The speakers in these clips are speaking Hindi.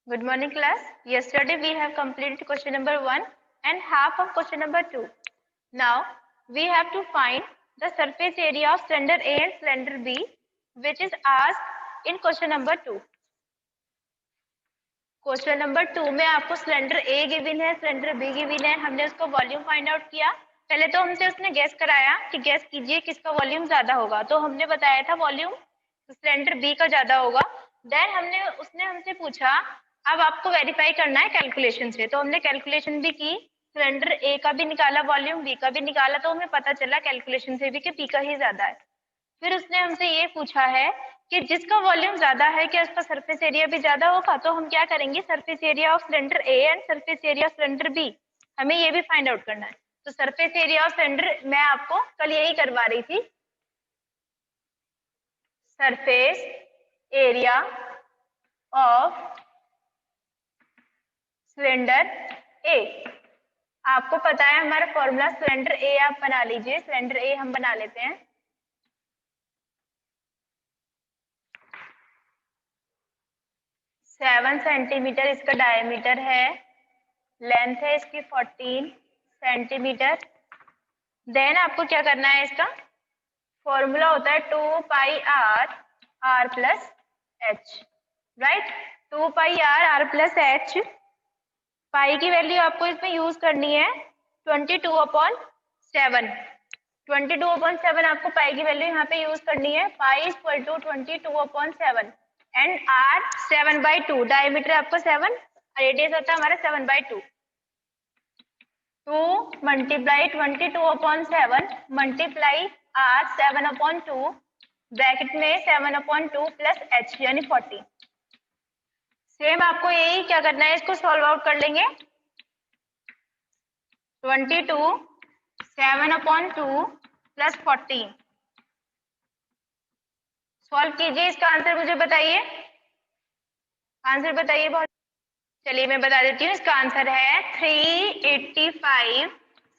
Good morning class. Yesterday we have completed question number 1 and half of question number 2. Now we have to find the surface area of cylinder A and cylinder B which is asked in question number 2. Question number 2 में आपको सिलेंडर ए गिवन है, सिलेंडर बी गिवन है, हमने उसका वॉल्यूम फाइंड आउट किया। पहले तो हमसे उसने गैस कराया कि गैस कीजिए किसका वॉल्यूम ज्यादा होगा, तो हमने बताया था वॉल्यूम सिलेंडर बी का ज्यादा होगा। देन उसने हमसे पूछा अब आपको वेरीफाई करना है कैलकुलेशन से, तो हमने कैलकुलेशन भी की, सिलेंडर ए का भी निकाला, वॉल्यूम बी का भी निकाला, तो हमें पता चला कैलकुलेशन से भी कि बी का ही ज्यादा है। फिर उसने हमसे ये पूछा है कि जिसका वॉल्यूम ज्यादा है क्या उसका सरफेस एरिया भी ज्यादा होगा, तो हम क्या करेंगे, surface area of cylinder A and surface area of cylinder B हमें ये भी फाइंड आउट करना है। तो सरफेस एरिया ऑफ सिलेंडर मैं आपको कल यही करवा रही थी, सरफेस एरिया ऑफ सिलेंडर ए। आपको पता है हमारा फॉर्मूला सिलेंडर ए, आप बना लीजिए, सिलेंडर ए हम बना लेते हैं। सेवन सेंटीमीटर इसका डायमीटर है, लेंथ है इसकी 14 सेंटीमीटर। देन आपको क्या करना है, इसका फॉर्मूला होता है 2 pi r plus h, right. 2 pi r plus h, pi की वैल्यू आपको इसमें यूज करनी है 22/7। 22/7 आपको पाई की वैल्यू यहाँ पे यूज करनी है। Pi is equal to 22/7 and R 7/2, diameter आपको 7, रेडियस होता है हमारा 7/2। 2 मल्टीप्लाई 22/7 मल्टीप्लाई आर 7/2, ब्रैकेट में 7/2 प्लस एच यानी 40। सेम आपको यही क्या करना है, इसको सॉल्व आउट कर लेंगे। 22 7/2 प्लस 40, सॉल्व कीजिए, इसका आंसर मुझे बताइए, आंसर बताइए। बहुत चलिए मैं बता देती हूँ, इसका आंसर है 385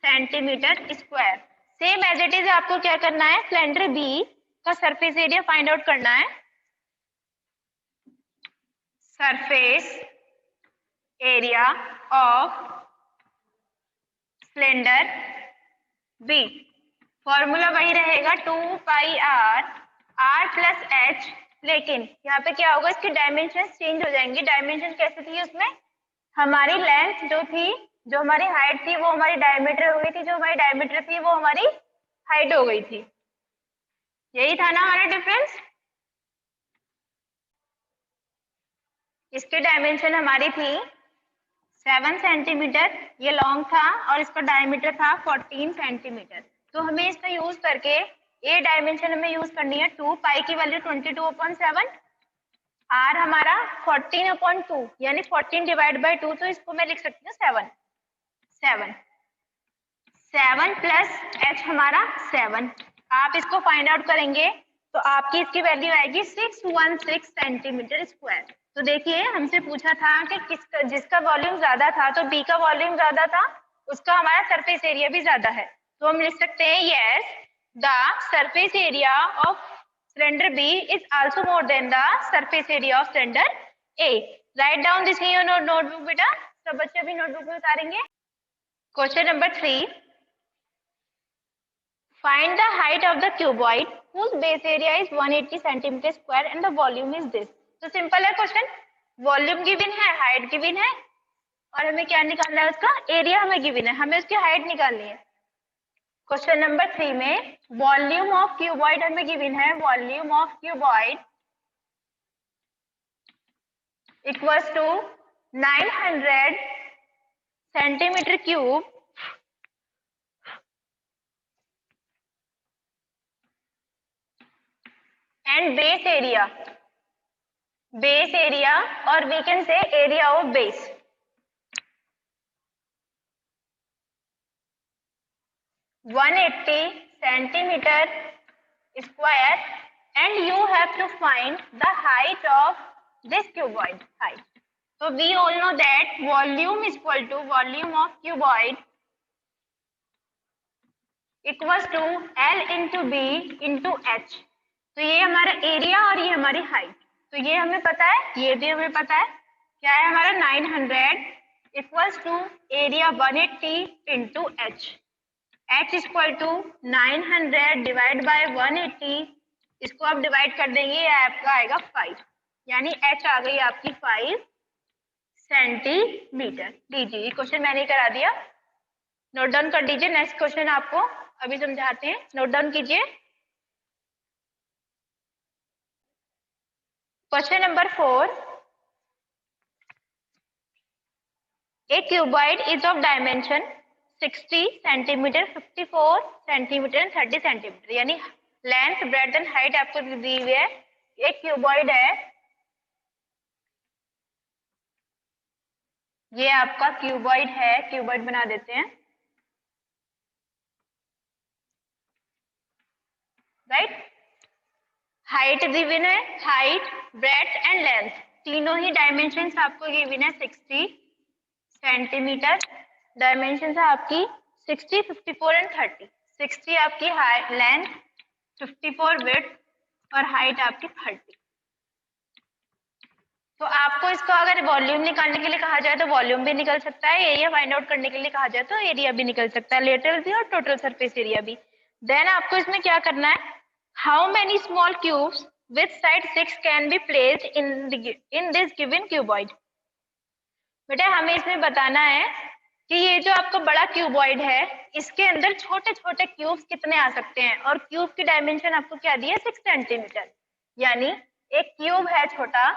centimetre square. Same as it is आपको क्या करना है, सिलेंडर बी का सरफेस एरिया फाइंड आउट करना है। Surface area of cylinder B, formula वही रहेगा 2 पाई आर प्लस एच, लेकिन यहाँ पे क्या होगा, इसके डायमेंशन चेंज हो जाएंगे। डायमेंशन कैसे थी, उसमें हमारी लेंथ जो थी, जो हमारी हाइट थी वो हमारी डायमीटर हो गई थी, जो हमारी डायमीटर थी वो हमारी हाइट हो गई थी। यही था ना हमारा डिफरेंस। इसके डायमेंशन हमारी थी 7 सेंटीमीटर, ये लॉन्ग था, और इसका डायमीटर था 14 सेंटीमीटर। तो हमें इसका यूज करके ये डायमेंशन हमें यूज करनी है। 2 पाई की वैल्यू 22/7, आर हमारा 14/2 यानी 14/2, तो इसको मैं लिख सकती हूँ 7 प्लस एच हमारा 7। आप इसको फाइंड आउट करेंगे तो आपकी इसकी वैल्यू आएगी 616 सेंटीमीटर स्क्वायर। तो देखिए हमसे पूछा था कि जिसका वॉल्यूम ज्यादा था, तो बी का वॉल्यूम ज्यादा था, उसका हमारा सरफेस एरिया भी ज्यादा है। तो हम लिख सकते हैं yes the surface area of cylinder B is also more than the surface area of cylinder A. Right down this in your notebook बेटा, सब बच्चे भी नोटबुक में उतारेंगे। Question number 3, find the height of the cuboid whose base area is 180 centimeter square and the volume is this। तो सिंपल है क्वेश्चन, वॉल्यूम गिवन है, हाइट गिवन है, और हमें क्या निकालना है, उसका एरिया हमें गिवन है, हमें उसकी हाइट निकालनी है। क्वेश्चन नंबर 3 में वॉल्यूम ऑफ क्यूबॉइड हमें गिवन है, volume of cuboid equals to 900 centimetre cube and base area or we can say area of base. One 180 centimetre square and you have to find the height of this cuboid height. So we all know that volume is equal to volume of cuboid equals to L into B into H। तो ये हमारा एरिया और ये हमारी हाइट, तो ये हमें पता है, ये भी हमें पता है क्या है हमारा 900 equals to area 180 into H. H equal to 900 divide by 180, इसको आप डिवाइड कर देंगे, ये आपका आएगा 5, यानी एच आ गई आपकी 5 सेंटीमीटर। लीजिए क्वेश्चन मैंने करा दिया, नोट डाउन कर दीजिए। नेक्स्ट क्वेश्चन आपको अभी समझाते हैं, नोट डाउन कीजिए। Question number 4, a cuboid is of dimension 60 centimetre, 54 centimetre and 30 centimetre, यानी लेंथ ब्रेड्थ एंड हाइट आपको दी हुई है। एक क्यूबॉइड है, ये आपका क्यूबॉइड है, क्यूबॉइड बना देते हैं, राइट। हाइट गिवन है, हाइट ब्रेड्थ एंड लेंथ तीनों ही डायमेंशंस आपको गिवन है 60 सेंटीमीटर, डायमेंशन है आपकी 60, 54 एंड 30। 60 आपकी लेंथ, 54 विड्थ और हाइट आपकी 30। तो आपको इसका अगर वॉल्यूम निकालने के लिए कहा जाए तो वॉल्यूम भी निकल सकता है, एरिया फाइंड आउट करने के लिए कहा जाए तो एरिया भी निकल सकता है, लेटरल भी और टोटल सरफेस एरिया भी। देन आपको इसमें क्या करना है, how many small cubes with side 6 can be placed in this given cuboid. बेटा हमें इसमें बताना है कि ये जो आपका बड़ा क्यूबॉइड है, इसके अंदर छोटे छोटे क्यूब्स कितने आ सकते हैं, और क्यूब की डायमेंशन आपको क्या दी है 6 सेंटीमीटर, यानी एक क्यूब है छोटा,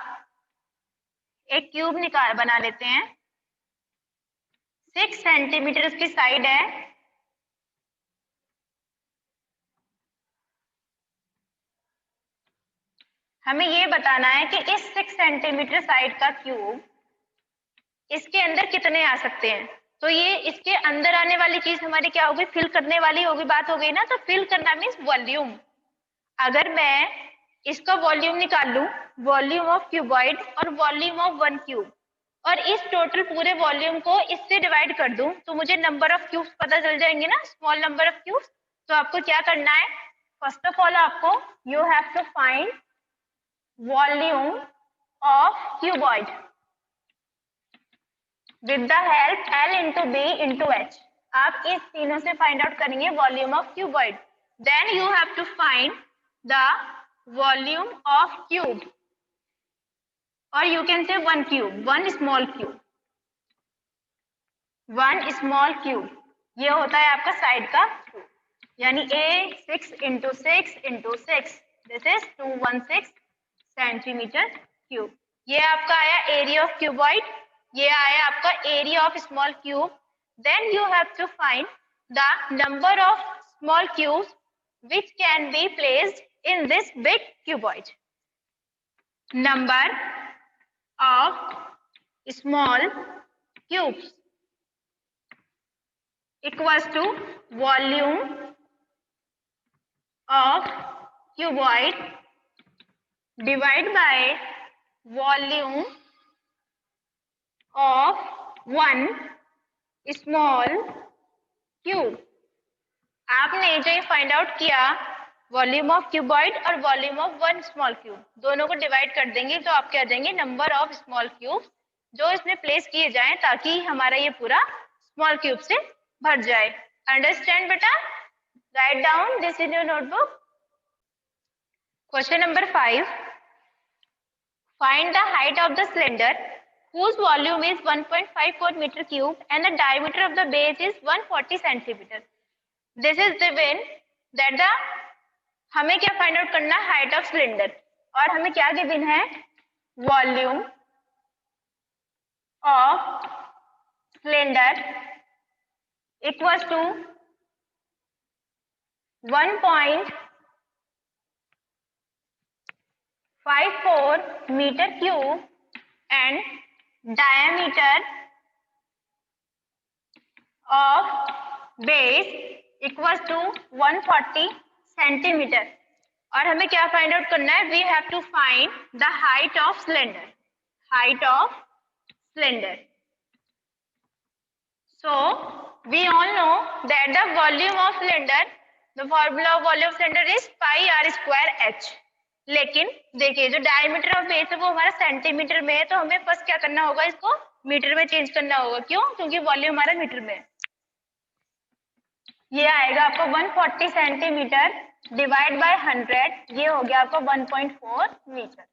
एक क्यूब निकाल बना लेते हैं, 6 सेंटीमीटर उसकी साइड है, हमें ये बताना है कि इस 6 सेंटीमीटर साइड का क्यूब इसके अंदर कितने आ सकते हैं। तो ये इसके अंदर आने वाली चीज हमारी क्या होगी, फिल करने वाली होगी, बात हो गई ना। तो फिल करना मीन्स वॉल्यूम। अगर मैं इसका वॉल्यूम निकाल लूं, वॉल्यूम ऑफ क्यूबॉइड और वॉल्यूम ऑफ वन क्यूब, और इस टोटल पूरे वॉल्यूम को इससे डिवाइड कर दूं, तो मुझे नंबर ऑफ क्यूब्स पता चल जाएंगे ना, स्मॉल नंबर ऑफ क्यूब्स। तो आपको क्या करना है, फर्स्ट ऑफ ऑल आपको you have to find volume of cuboid with the help L into B into H. आप इस तीनों से फाइंड आउट करेंगे volume of cuboid. Then you have to find the volume of cube, और you can say one cube, one small cube, one small cube, ये होता है आपका साइड का क्यूब, यानी a 6 into 6 into 6, this is 216 centimetre cube. ये आपका आया एरिया ऑफ क्यूबॉइड, ये आया आपका area of small cube. Then you have to find the number of small cubes which can be placed in this big cuboid. Number of small cubes equals to volume of cuboid divided by volume of one small cube। आपने जो फाइंड आउट किया वॉल्यूम ऑफ क्यूबॉइड और volume of one small cube, दोनों को डिवाइड कर देंगे तो आपके आ जाएंगे नंबर ऑफ स्मॉल क्यूब जो इसमें प्लेस किए जाएं, ताकि हमारा ये पूरा स्मॉल क्यूब से भर जाए। अंडरस्टैंड बेटा, right down this in your notebook. Question number 5, find the height of the cylinder whose volume is 1.54 meter cube and the diameter of the base is 140 centimeter. This is given that the हमें क्या फाइंड आउट करना है, हाइट ऑफ सिलेंडर, और हमें क्या गिवन है, volume of cylinder equals to 1.54 metre cube and diameter of base equals to 140 centimetre. और हमें क्या फाइंड आउट करना है, we have to find the height of cylinder, height of cylinder. So we all know that the volume of cylinder, the formula of volume of cylinder is pi r square h, लेकिन देखिए जो डायमीटर ऑफ बेस है वो हमारा सेंटीमीटर में है, तो हमें फर्स्ट क्या करना होगा, इसको मीटर में चेंज करना होगा। क्यों? क्योंकि वॉल्यूम हमारा मीटर में है। ये आएगा आपको 140 सेंटीमीटर डिवाइड बाय 100, ये हो गया आपको 1.4 metre.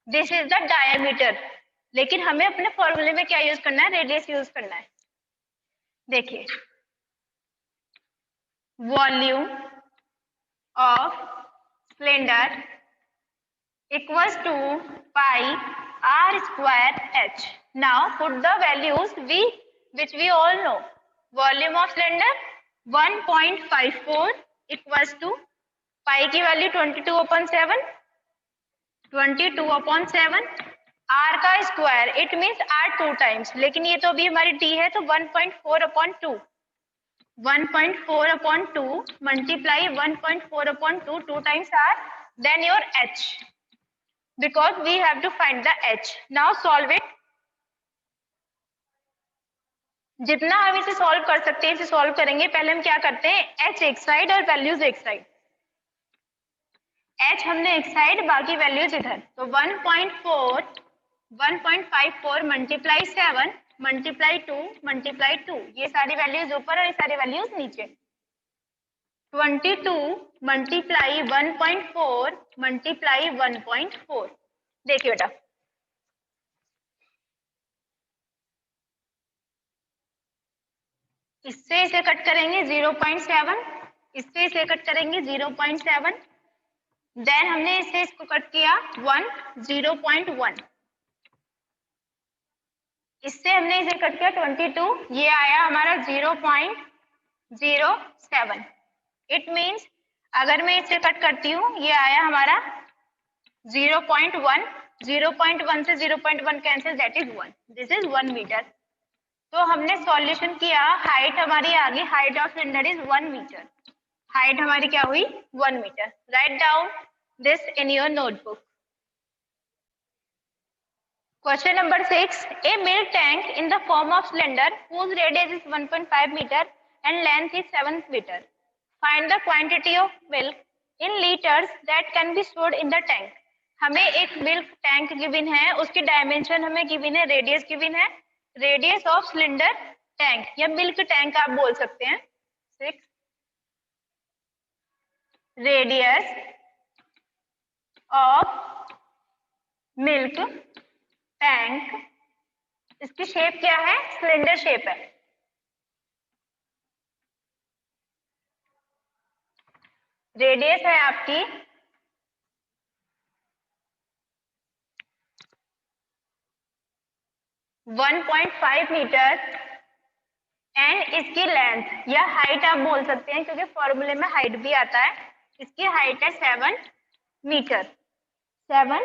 This is the diameter. लेकिन हमें अपने फॉर्मूले में क्या यूज करना है, रेडियस यूज करना है। देखिए volume of cylinder equals to pi r square h. Now put the values which we all know. Volume of cylinder 1.54 equals to pi की वैल्यू 22/7, 22/7 r का square, it means r 2 times, लेकिन ये तो अभी हमारी t है तो 1.4/2, 1.4/2 multiply 1.4/2 2 times r, then your h, because we have to find the h. Now solve it. जितना हम इसे सॉल्व कर सकते हैं इसे सॉल्व करेंगे। पहले हम क्या करते हैं, h एक साइड और वैल्यूज एक साइड। h हमने एक साइड, बाकी वैल्यूज इधर, तो 1.54 मल्टीप्लाई 7 मल्टीप्लाई 2 मल्टीप्लाई 2, ये सारी वैल्यूज ऊपर और ये सारी वैल्यूज नीचे। 22 मल्टीप्लाई 1.4 मल्टीप्लाई 1.4। देखिए बेटा, इससे इसे कट करेंगे 0.7, इससे इसे कट करेंगे 0.7, देन हमने इससे इसको कट किया 0.1, इससे हमने इसे कट किया 22, ये आया हमारा 0.07। इट मीन्स अगर मैं इससे कट करती हूँ ये आया हमारा 0.1, 0.1 से 0.1 cancel, that is 1, this is 1 metre. तो हमने सॉल्यूशन किया, हाइट हमारी आ गई, height of cylinder is 1 metre, height हमारी क्या हुई 1 metre. Right down this in your notebook. Question number 6. A milk tank in the form of cylinder whose radius is 1.5 meter and length is 7 meter. Find the quantity of milk in liters that can be stored in the tank. हमें एक मिल्क टैंक गिवन है, उसकी डायमेंशन हमें गिवन है, रेडियस गिवन है, रेडियस ऑफ सिलेंडर टैंक या मिल्क टैंक आप बोल सकते हैं। 6 रेडियस ऑफ मिल्क टैंक, इसकी शेप क्या है, सिलेंडर शेप है। रेडियस है आपकी 1.5 मीटर एंड इसकी लेंथ या हाइट आप बोल सकते हैं, क्योंकि फॉर्मूले में हाइट भी आता है, इसकी हाइट है 7 metre, 7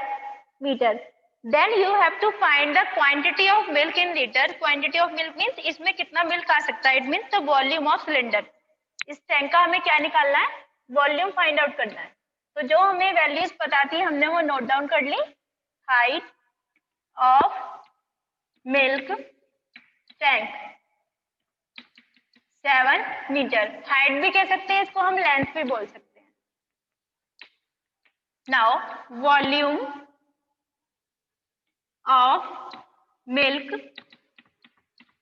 metre. Then you have to find the quantity of milk in liter. Quantity of milk means इसमें कितना मिल्क आ सकता है, it means the volume of cylinder. इस टैंक का हमें क्या निकालना है, वॉल्यूम फाइंड आउट करना है। तो जो हमें वैल्यूज पता थी हमने वो नोट डाउन कर ली। Height of milk tank 7 metre, height भी कह सकते हैं इसको, हम लेंथ भी बोल सकते हैं। Now volume of milk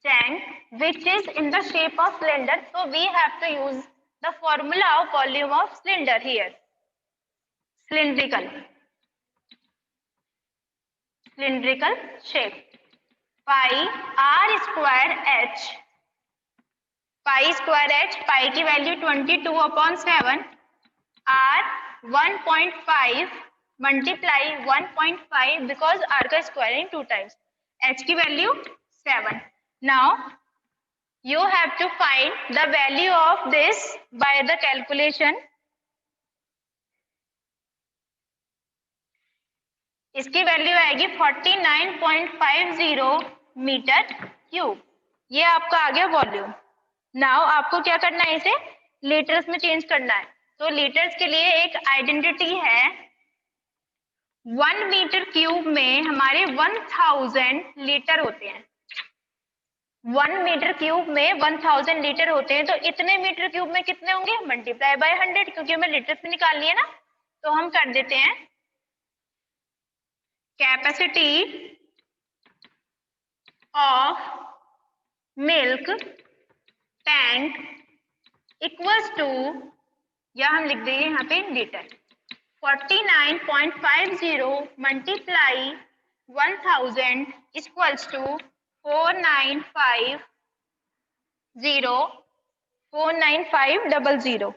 tank which is in the shape of cylinder, so we have to use the formula of volume of cylinder here. Cylindrical shape, pi r square h, pi square h, pi की value 22/7, r 1.5 multiply 1.5 because r का स्क्वायर इन 2 टाइम्स, h की value 7। Now you have to find the value of this by the calculation. इसकी वैल्यू आएगी 49.50 मीटर क्यूब, ये आपका आ गया वॉल्यूम। नाउ आपको क्या करना है, इसे लीटर्स में चेंज करना है। तो लीटर्स के लिए एक आइडेंटिटी है, 1 मीटर क्यूब में हमारे 1000 लीटर होते हैं, 1 मीटर क्यूब में 1000 लीटर होते हैं। तो इतने मीटर क्यूब में कितने होंगे, मल्टीप्लाई बाय 100, क्योंकि हमें लीटर्स में निकालनी है ना, तो हम कर देते हैं capacity of milk tank equals to, या हम लिख देंगे यहाँ पे litre, 49.50 multiply 1000 equals to 49500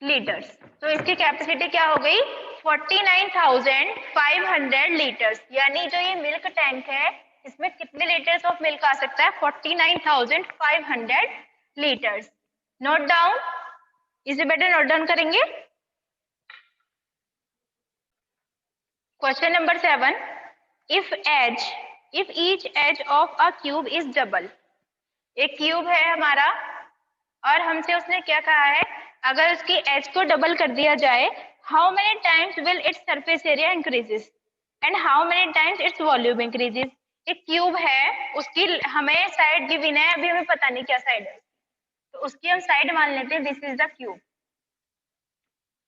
litres. तो इसकी कैपेसिटी क्या हो गई 49,500 लीटर्स, यानी जो ये मिल्क टैंक है इसमें कितने लीटर्स ऑफ मिल्क आ सकता है 49,500 लीटर्स। नोट डाउन, इसे बेटर नोट डाउन करेंगे। Question number 7, if each edge of a cube is double. एक क्यूब है हमारा और हमसे उसने क्या कहा है, अगर उसकी एज को डबल कर दिया जाए, how many times will its surface area increases and how many times its volume increases. एक क्यूब है, उसकी हमें साइड गिवन है, अभी हमें पता नहीं क्या साइड है, तो उसकी हम साइड मान लेते हैं, this is the cube.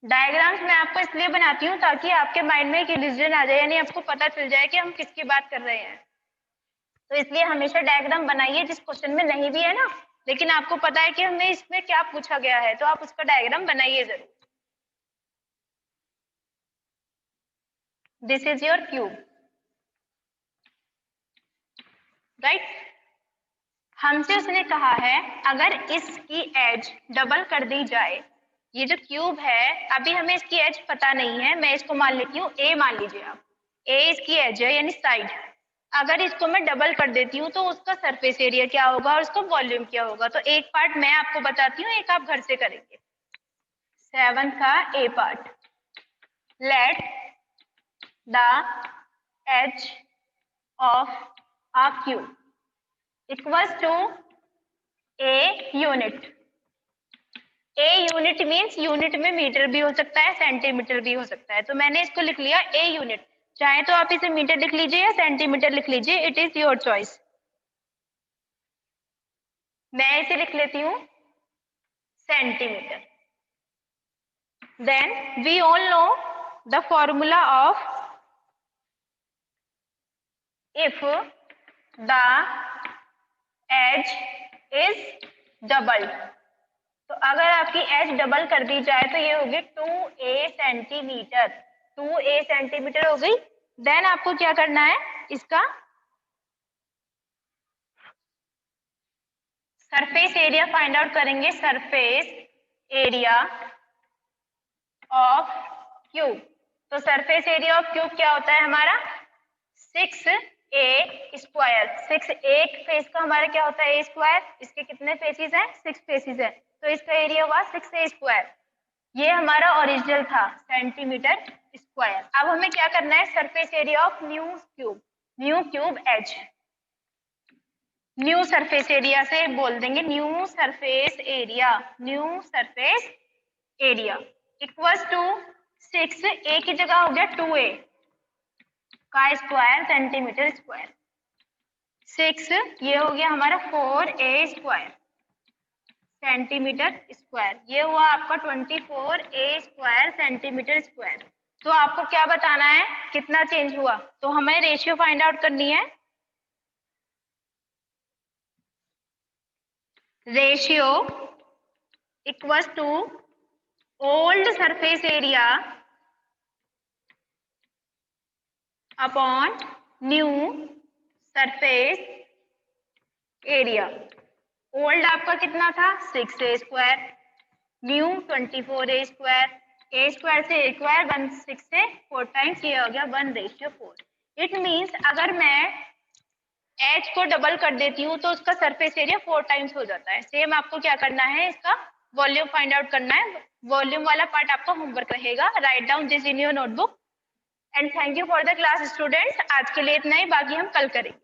Diagrams मैं आपको इसलिए बनाती हूँ ताकि आपके माइंड में एक इल्यूजन आ जाए, यानी आपको पता चल जाए कि हम किसकी बात कर रहे हैं। तो इसलिए हमेशा डायग्राम बनाइए, जिस क्वेश्चन में नहीं भी है ना, लेकिन आपको पता है कि हमें इसमें क्या पूछा गया है, तो आप उसका डायग्राम बनाइए जरूर। This is your cube, right. हमसे उसने कहा है अगर इसकी एज डबल कर दी जाए, ये जो क्यूब है अभी हमें इसकी एज पता नहीं है, मैं इसको मान लेती हूँ ए, मान लीजिए आप ए इसकी एज है यानी साइड। अगर इसको मैं डबल कर देती हूँ तो उसका सरफेस एरिया क्या होगा और उसका वॉल्यूम क्या होगा। तो एक पार्ट मैं आपको बताती हूँ, एक आप घर से करेंगे। 7 का a part, let the edge of a cube equals to a unit. A unit means unit में मीटर भी हो सकता है, सेंटीमीटर भी हो सकता है, तो मैंने इसको लिख लिया ए यूनिट। चाहे तो आप इसे मीटर लिख लीजिए या सेंटीमीटर लिख लीजिए, इट इज योर चॉइस। मैं इसे लिख लेती हूँ centimetre. Then we all know the formula of if the edge is double. तो अगर आपकी एज डबल कर दी जाए तो ये होगी 2a सेंटीमीटर, 2a सेंटीमीटर हो गई। देन आपको क्या करना है, इसका सरफेस एरिया फाइंड आउट करेंगे। सरफेस एरिया ऑफ क्यूब, तो सरफेस एरिया ऑफ क्यूब क्या होता है हमारा 6a स्क्वायर। 6 एक फेस का हमारा क्या होता है a स्क्वायर, इसके कितने फेसेस हैं 6 फेसेस हैं, तो इसका एरिया हुआ 6a स्क्वायर। ये हमारा ओरिजिनल था सेंटीमीटर स्क्वायर। अब हमें क्या करना है, surface area of new cube H, new surface area से बोल देंगे new surface area equals to 6 A की जगह हो गया 2a का स्क्वायर सेंटीमीटर स्क्वायर, 6 ये हो गया हमारा 4a स्क्वायर सेंटीमीटर स्क्वायर, ये हुआ आपका 24a स्क्वायर सेंटीमीटर स्क्वायर। तो आपको क्या बताना है कितना चेंज हुआ, तो हमें रेशियो फाइंड आउट करनी है। Ratio equals to old surface area upon new surface area. Old आपका कितना था 6a square, new 24a square, a square से a स्क्वायर 6 से 4 टाइम्स, ये हो गया 1:4। इट मीन्स अगर मैं एच को डबल कर देती हूँ तो उसका सरफेस एरिया 4 टाइम्स हो जाता है। सेम आपको क्या करना है, इसका वॉल्यूम फाइंड आउट करना है। वॉल्यूम वाला पार्ट आपका होमवर्क रहेगा, right down this in your notebook. And thank you for the class students. आज के लिए इतना ही, बाकी हम कल करेंगे।